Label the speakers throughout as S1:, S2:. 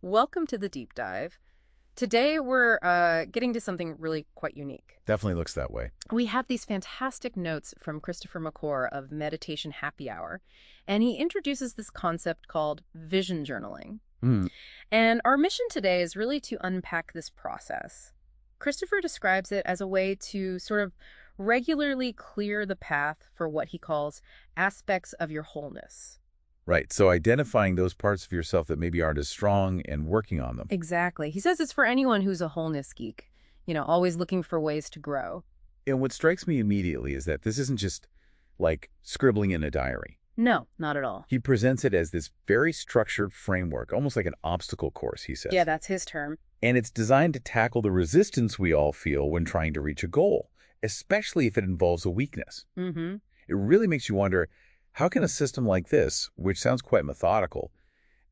S1: Welcome to the deep dive. Today we're getting to something really quite unique.
S2: Definitely looks that way.
S1: We have these fantastic notes from Christopher McClure of Meditation Happy Hour, and he introduces this concept called vision journaling.
S2: Hmm.
S1: And our mission today is really to unpack this process. Christopher describes it as a way to sort of regularly clear the path for what he calls aspects of your wholeness.
S2: Right. So identifying those parts of yourself that maybe aren't as strong and working on them.
S1: Exactly. He says it's for anyone who's a wholeness geek, always looking for ways to grow.
S2: And what strikes me immediately is that this isn't just like scribbling in a diary.
S1: No, not at all.
S2: He presents it as this very structured framework, almost like an obstacle course, he says.
S1: Yeah, that's his term.
S2: And it's designed to tackle the resistance we all feel when trying to reach a goal, especially if it involves a weakness.
S1: Mm-hmm.
S2: It really makes you wonder, how can a system like this, which sounds quite methodical,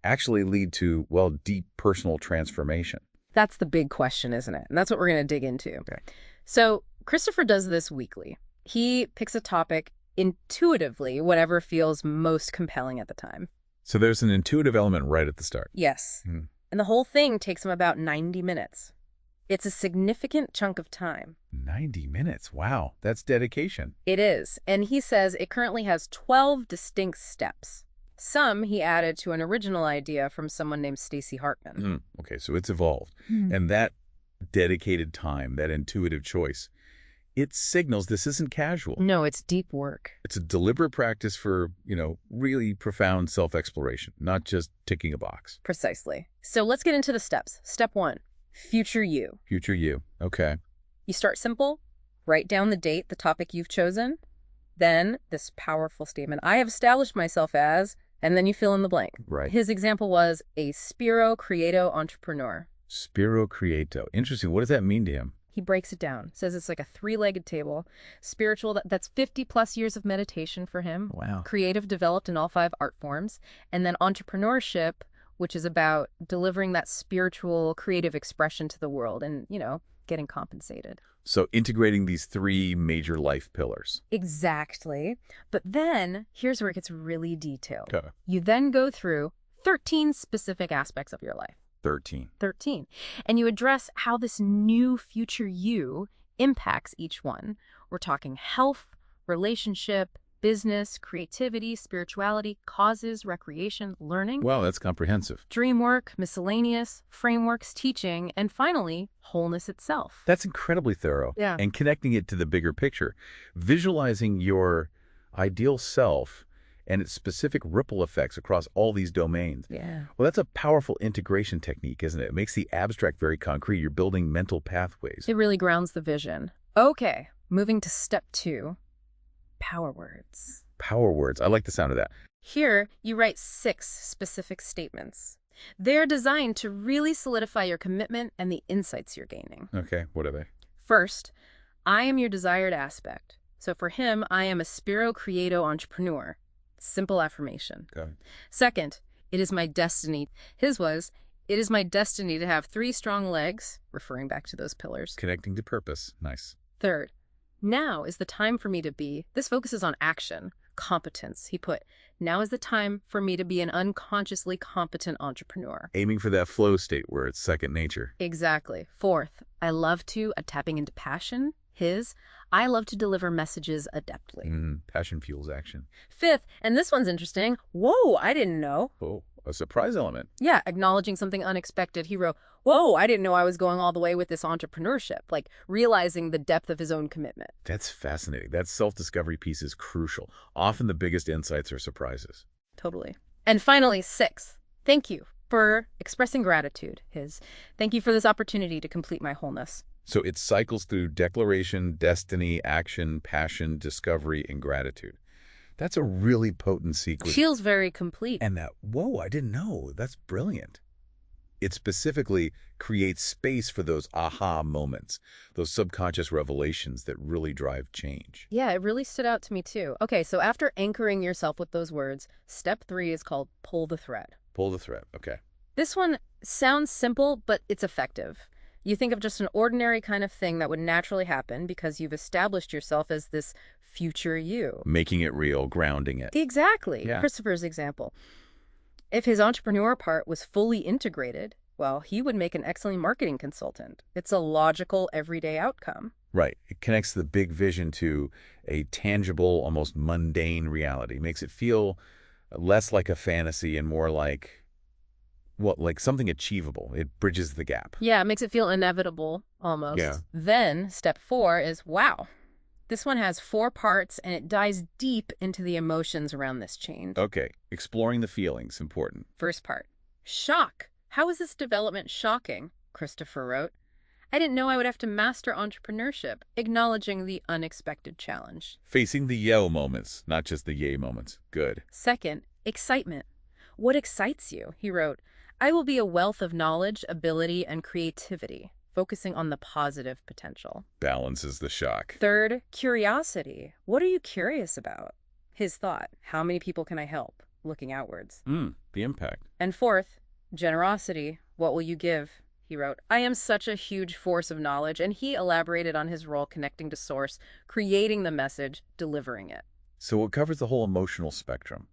S2: actually lead to, well, deep personal transformation?
S1: That's the big question, isn't it? And that's what we're going to dig into.
S2: Okay.
S1: So Christopher does this weekly. He picks a topic intuitively, whatever feels most compelling at the time.
S2: So there's an intuitive element right at the start.
S1: Yes.
S2: Hmm.
S1: And the whole thing takes him about 90 minutes. It's a significant chunk of time.
S2: 90 minutes. Wow. That's dedication.
S1: It is. And he says it currently has 12 distinct steps. Some he added to an original idea from someone named Stacy Hartman.
S2: Okay, so it's evolved. And that dedicated time, that intuitive choice, it signals this isn't casual.
S1: No, it's deep work.
S2: It's a deliberate practice for, really profound self-exploration, not just ticking a box.
S1: Precisely. So let's get into the steps. Step 1, future you.
S2: Future you. Okay.
S1: You start simple, write down the date, the topic you've chosen, then this powerful statement, I have established myself as, and then you fill in the blank.
S2: Right.
S1: His example was a Spiro Creato entrepreneur.
S2: Spiro Creato. Interesting. What does that mean to him?
S1: He breaks it down, says it's like a three-legged table. Spiritual, that's 50 plus years of meditation for him.
S2: Wow.
S1: Creative, developed in all 5 art forms. And then entrepreneurship, which is about delivering that spiritual, creative expression to the world and, getting compensated.
S2: So integrating these 3 major life pillars.
S1: Exactly. But then, here's where it gets really detailed.
S2: Okay.
S1: You then go through 13 specific aspects of your life.
S2: 13.
S1: 13. And you address how this new future you impacts each one. We're talking health, relationship, business, creativity, spirituality, causes, recreation, learning,
S2: Wow, that's comprehensive.
S1: dream work, miscellaneous, frameworks, teaching, and finally, wholeness itself.
S2: That's incredibly thorough.
S1: Yeah.
S2: And connecting it to the bigger picture, visualizing your ideal self and its specific ripple effects across all these domains.
S1: Yeah.
S2: Well, that's a powerful integration technique, isn't it? It makes the abstract very concrete. You're building mental pathways.
S1: It really grounds the vision. Okay, moving to step 2, power words.
S2: Power words. I like the sound of that.
S1: Here, you write 6 specific statements. They're designed to really solidify your commitment and the insights you're gaining.
S2: Okay, what are they?
S1: First, I am your desired aspect. So for him, I am a Spiro Creato entrepreneur. Simple affirmation.
S2: Got it.
S1: Second, it is my destiny. His was, it is my destiny to have 3 strong legs, referring back to those pillars.
S2: Connecting to purpose. Nice.
S1: Third, now is the time for me to be, this focuses on action, competence. He put, now is the time for me to be an unconsciously competent entrepreneur.
S2: Aiming for that flow state where it's second nature.
S1: Exactly. Fourth, I love to, tapping into passion. His, I love to deliver messages adeptly.
S2: Passion fuels action.
S1: Fifth, and this one's interesting. Whoa, I didn't know.
S2: Oh, a surprise element.
S1: Yeah, acknowledging something unexpected. He wrote, whoa, I didn't know I was going all the way with this entrepreneurship, like realizing the depth of his own commitment.
S2: That's fascinating. That self-discovery piece is crucial. Often the biggest insights are surprises.
S1: Totally. And finally, 6th, thank you for expressing gratitude. His, thank you for this opportunity to complete my wholeness.
S2: So it cycles through declaration, destiny, action, passion, discovery, and gratitude. That's a really potent sequence.
S1: Feels very complete.
S2: And that, whoa, I didn't know. That's brilliant. It specifically creates space for those aha moments, those subconscious revelations that really drive change.
S1: Yeah, it really stood out to me too. Okay, so after anchoring yourself with those words, step 3 is called pull the thread.
S2: Pull the thread. Okay.
S1: This one sounds simple, but it's effective. You think of just an ordinary kind of thing that would naturally happen because you've established yourself as this future you.
S2: Making it real, grounding it.
S1: Exactly.
S2: Yeah.
S1: Christopher's example. If his entrepreneur part was fully integrated, well, he would make an excellent marketing consultant. It's a logical, everyday outcome.
S2: Right. It connects the big vision to a tangible, almost mundane reality. Makes it feel less like a fantasy and more like, well, like something achievable. It bridges the gap.
S1: Yeah, it makes it feel inevitable, almost.
S2: Yeah.
S1: Then, step 4 is, wow, this one has 4 parts, and it dives deep into the emotions around this change.
S2: Okay. Exploring the feelings, important.
S1: First part, shock. How is this development shocking? Christopher wrote. I didn't know I would have to master entrepreneurship, acknowledging the unexpected challenge.
S2: Facing the yo moments, not just the yay moments. Good.
S1: Second, excitement. What excites you? He wrote, I will be a wealth of knowledge, ability, and creativity, focusing on the positive potential.
S2: Balances the shock.
S1: Third, curiosity. What are you curious about? His thought, how many people can I help? Looking outwards.
S2: The impact.
S1: And fourth, generosity. What will you give? He wrote, I am such a huge force of knowledge, and he elaborated on his role connecting to source, creating the message, delivering it.
S2: So it covers the whole emotional spectrum.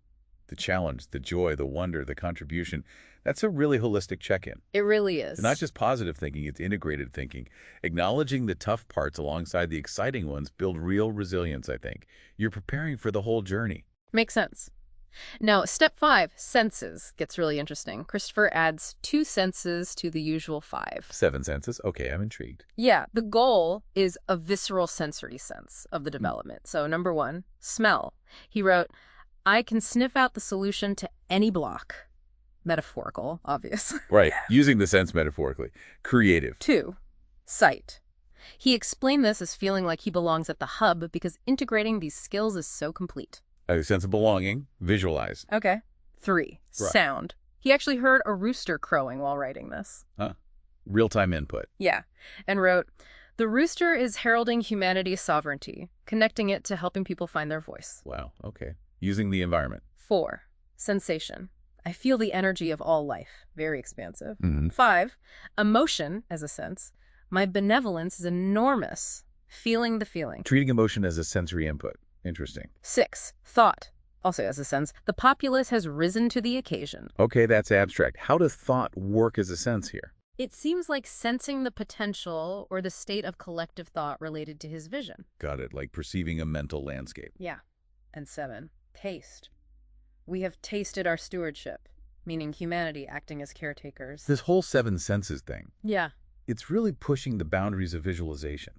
S2: The challenge, the joy, the wonder, the contribution. That's a really holistic check-in.
S1: It really is.
S2: It's not just positive thinking, it's integrated thinking. Acknowledging the tough parts alongside the exciting ones build real resilience, I think. You're preparing for the whole journey.
S1: Makes sense. Now, step 5, senses, gets really interesting. Christopher adds 2 senses to the usual 5.
S2: 7 senses? Okay, I'm intrigued.
S1: Yeah, the goal is a visceral sensory sense of the development. So number 1, smell. He wrote, I can sniff out the solution to any block. Metaphorical, obvious.
S2: Right, using the sense metaphorically. Creative.
S1: 2, sight. He explained this as feeling like he belongs at the hub because integrating these skills is so complete.
S2: A sense of belonging. Visualize.
S1: Okay. 3,
S2: Right.
S1: sound. He actually heard a rooster crowing while writing this.
S2: Huh. Real-time input.
S1: Yeah, and wrote, the rooster is heralding humanity's sovereignty, connecting it to helping people find their voice.
S2: Wow, okay. Using the environment.
S1: 4, sensation. I feel the energy of all life. Very expansive.
S2: Mm-hmm.
S1: 5, emotion as a sense. My benevolence is enormous. Feeling the feeling.
S2: Treating emotion as a sensory input. Interesting.
S1: 6, thought. Also as a sense. The populace has risen to the occasion.
S2: Okay, that's abstract. How does thought work as a sense here?
S1: It seems like sensing the potential or the state of collective thought related to his vision.
S2: Got it, like perceiving a mental landscape.
S1: Yeah. And 7, taste. We have tasted our stewardship, meaning humanity acting as caretakers.
S2: This whole 7 senses thing,
S1: Yeah,
S2: it's really pushing the boundaries of visualization.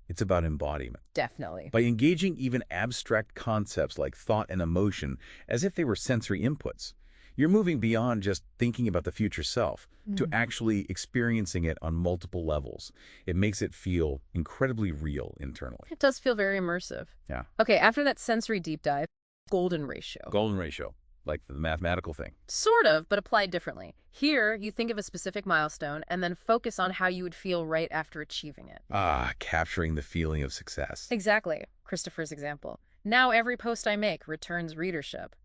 S2: It's about embodiment.
S1: definitely.
S2: By engaging even abstract concepts like thought and emotion as if they were sensory inputs, you're moving beyond just thinking about the future self to actually experiencing it on multiple levels. It makes it feel incredibly real internally.
S1: It does feel very immersive.
S2: Yeah.
S1: Okay, after that sensory deep dive, golden ratio.
S2: Golden ratio, like the mathematical thing.
S1: Sort of, but applied differently. Here, you think of a specific milestone and then focus on how you would feel right after achieving it.
S2: Ah, capturing the feeling of success.
S1: Exactly. Christopher's example. Now every post I make returns readership.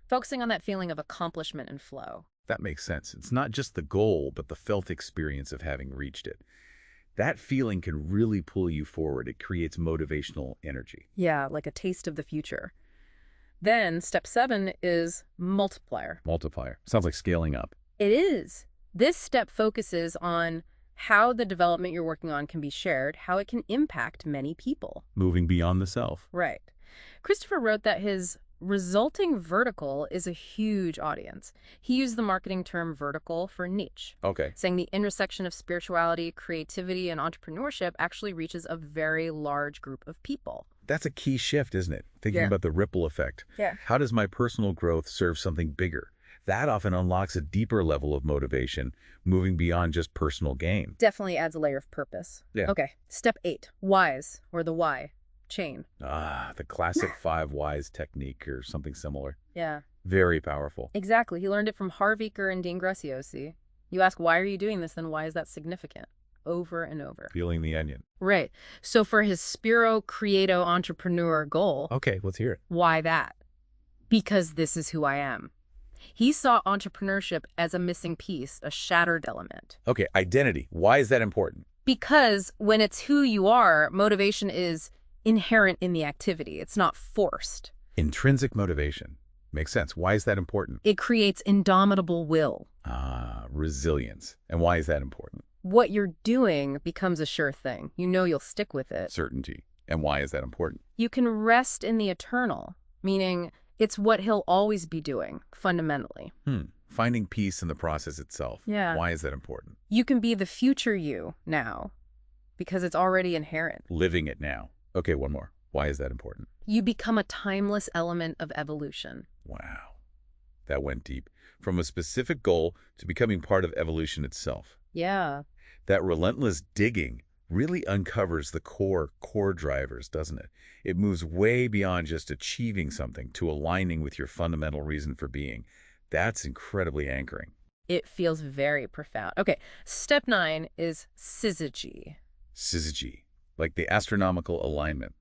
S1: Focusing on that feeling of accomplishment and flow.
S2: That makes sense. It's not just the goal, but the felt experience of having reached it. That feeling can really pull you forward. It creates motivational energy.
S1: Yeah, like a taste of the future. Then, step 7 is multiplier.
S2: Multiplier. Sounds like scaling up.
S1: It is. This step focuses on how the development you're working on can be shared, how it can impact many people.
S2: Moving beyond the self.
S1: Right. Christopher wrote that his resulting vertical is a huge audience. He used the marketing term vertical for niche,
S2: Okay.
S1: saying the intersection of spirituality, creativity, and entrepreneurship actually reaches a very large group of people.
S2: That's a key shift, isn't it? Thinking
S1: Yeah.
S2: about the ripple effect.
S1: Yeah.
S2: How does my personal growth serve something bigger? That often unlocks a deeper level of motivation, moving beyond just personal gain.
S1: Definitely adds a layer of purpose.
S2: Yeah.
S1: Okay, step 8, whys, or the why, chain.
S2: Ah, the classic 5 whys technique or something similar.
S1: Yeah,
S2: Very powerful.
S1: exactly. He learned it from Harviker and Dean Graziosi. You ask, why are you doing this? Then why is that significant? Over and over.
S2: Peeling the onion.
S1: Right. So for his Spiro Creato entrepreneur goal,
S2: Okay, let's hear it.
S1: why that? Because this is who I am. He saw entrepreneurship as a missing piece, a shattered element.
S2: Okay, identity. Why is that important?
S1: Because when it's who you are, motivation is inherent in the activity. It's not forced.
S2: Intrinsic motivation. Makes sense. Why is that important?
S1: It creates indomitable will.
S2: Ah, resilience. And why is that important?
S1: What you're doing becomes a sure thing. You know you'll stick with it.
S2: Certainty. And why is that important?
S1: You can rest in the eternal, meaning it's what he'll always be doing, fundamentally.
S2: Finding peace in the process itself.
S1: Yeah.
S2: Why is that important?
S1: You can be the future you now because it's already inherent.
S2: Living it now. Okay, one more. Why is that important?
S1: You become a timeless element of evolution.
S2: Wow. That went deep. From a specific goal to becoming part of evolution itself.
S1: Yeah.
S2: That relentless digging really uncovers the core drivers, doesn't it? It moves way beyond just achieving something to aligning with your fundamental reason for being. That's incredibly anchoring.
S1: It feels very profound. Okay, step 9 is syzygy.
S2: Syzygy, like the astronomical alignment,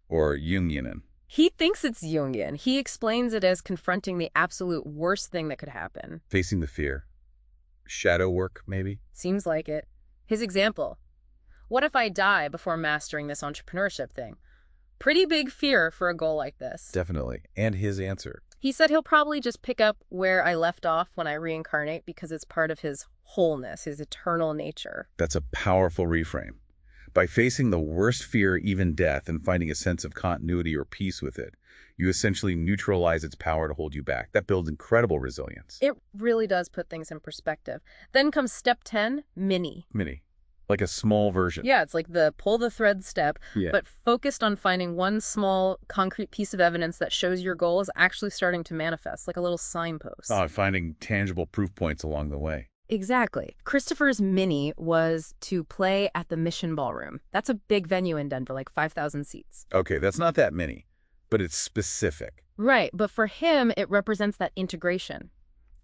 S2: or Jungian.
S1: He thinks it's Jungian. He explains it as confronting the absolute worst thing that could happen.
S2: Facing the fear. Shadow work, maybe?
S1: Seems like it. His example. What if I die before mastering this entrepreneurship thing? Pretty big fear for a goal like this.
S2: Definitely. And his answer.
S1: He said he'll probably just pick up where I left off when I reincarnate because it's part of his wholeness, his eternal nature.
S2: That's a powerful reframe. By facing the worst fear, even death, and finding a sense of continuity or peace with it, you essentially neutralize its power to hold you back. That builds incredible resilience.
S1: It really does put things in perspective. Then comes step 10, mini.
S2: Mini. Like a small version.
S1: Yeah, it's like the pull the thread step,
S2: Yeah.
S1: but focused on finding one small, concrete piece of evidence that shows your goal is actually starting to manifest, like a little signpost.
S2: Finding tangible proof points along the way.
S1: Exactly. Christopher's mini was to play at the Mission Ballroom. That's a big venue in Denver, like 5,000 seats.
S2: Okay, that's not that many, but it's specific.
S1: Right, but for him, it represents that integration.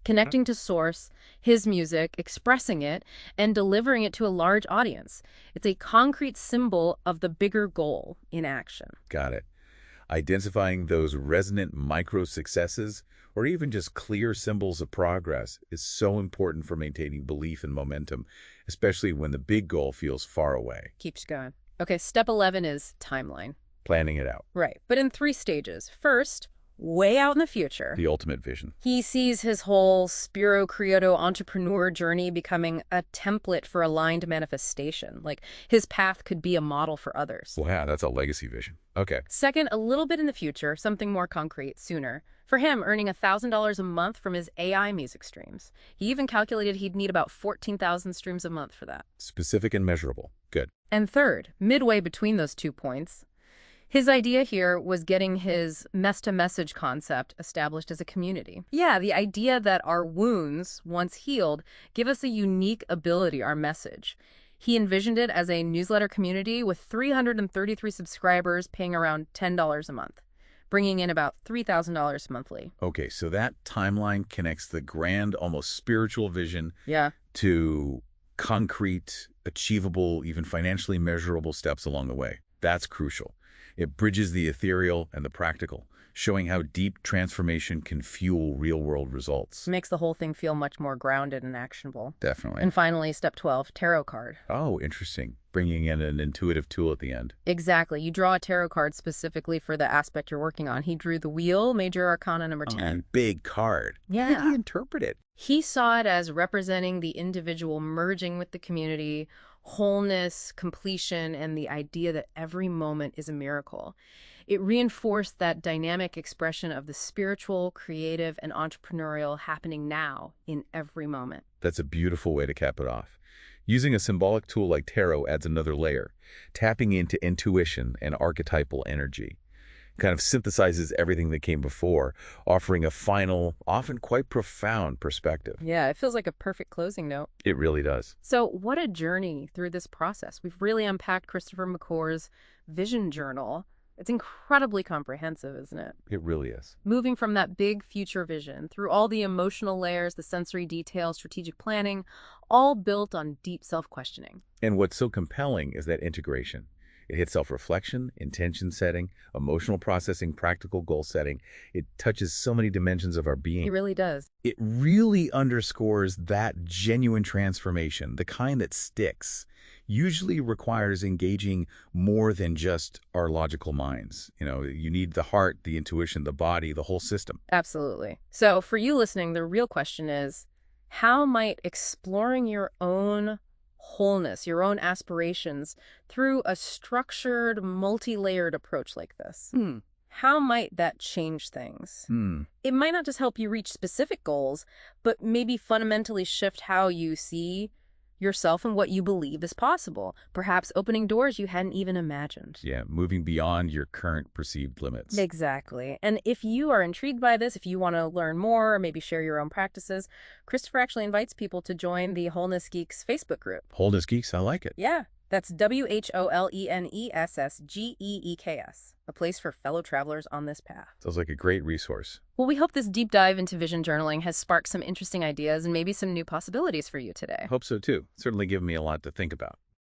S1: Connecting to source, his music, expressing it, and delivering it to a large audience. It's a concrete symbol of the bigger goal in action.
S2: Got it. Identifying those resonant micro-successes, or even just clear symbols of progress, is so important for maintaining belief and momentum, especially when the big goal feels far away.
S1: Keeps going. Okay, step 11 is timeline.
S2: Planning it out.
S1: Right, but in 3 stages. First, way out in the future.
S2: The ultimate vision.
S1: He sees his whole Spiro Creato entrepreneur journey becoming a template for aligned manifestation. Like, his path could be a model for others.
S2: Wow, that's a legacy vision. Okay.
S1: Second, a little bit in the future, something more concrete, sooner. For him, earning $1,000 a month from his AI music streams. He even calculated he'd need about 14,000 streams a month for that.
S2: Specific and measurable. Good.
S1: And third, midway between those 2 points, his idea here was getting his mess-to-message concept established as a community. Yeah, the idea that our wounds, once healed, give us a unique ability, our message. He envisioned it as a newsletter community with 333 subscribers paying around $10 a month, bringing in about $3,000 monthly.
S2: Okay, so that timeline connects the grand, almost spiritual vision to concrete, achievable, even financially measurable steps along the way. That's crucial. It bridges the ethereal and the practical, showing how deep transformation can fuel real-world results.
S1: Makes the whole thing feel much more grounded and actionable.
S2: Definitely.
S1: And finally, step 12, tarot card.
S2: Oh, interesting. Bringing in an intuitive tool at the end.
S1: Exactly. You draw a tarot card specifically for the aspect you're working on. He drew the wheel, major arcana number 10.
S2: Big card.
S1: Yeah.
S2: How did he interpret it?
S1: He saw it as representing the individual merging with the community, wholeness, completion, and the idea that every moment is a miracle. It reinforced that dynamic expression of the spiritual, creative, and entrepreneurial happening now in every moment.
S2: That's a beautiful way to cap it off. Using a symbolic tool like tarot adds another layer, tapping into intuition and archetypal energy. Kind of synthesizes everything that came before, offering a final, often quite profound perspective.
S1: Yeah, it feels like a perfect closing note.
S2: It really does.
S1: So what a journey through this process. We've really unpacked Christopher McClure's vision journal. It's incredibly comprehensive, isn't it?
S2: It really is.
S1: Moving from that big future vision through all the emotional layers, the sensory details, strategic planning, all built on deep self-questioning.
S2: And what's so compelling is that integration. It hits self-reflection, intention setting, emotional processing, practical goal setting. It touches so many dimensions of our being.
S1: It really does.
S2: It really underscores that genuine transformation, the kind that sticks, usually requires engaging more than just our logical minds. You need the heart, the intuition, the body, the whole system.
S1: Absolutely. So for you listening, the real question is, how might exploring your own wholeness, your own aspirations through a structured, multi-layered approach like this, how might that change things? It might not just help you reach specific goals, but maybe fundamentally shift how you see yourself and what you believe is possible, perhaps opening doors you hadn't even imagined.
S2: Yeah, moving beyond your current perceived limits.
S1: Exactly. And if you are intrigued by this, if you want to learn more or maybe share your own practices, Christopher actually invites people to join the Wholeness Geeks Facebook group.
S2: Wholeness Geeks, I like it.
S1: Yeah, that's WHOLENESSGEEKS, a place for fellow travelers on this path.
S2: Sounds like a great resource.
S1: Well, we hope this deep dive into vision journaling has sparked some interesting ideas and maybe some new possibilities for you today.
S2: Hope so too. Certainly given me a lot to think about.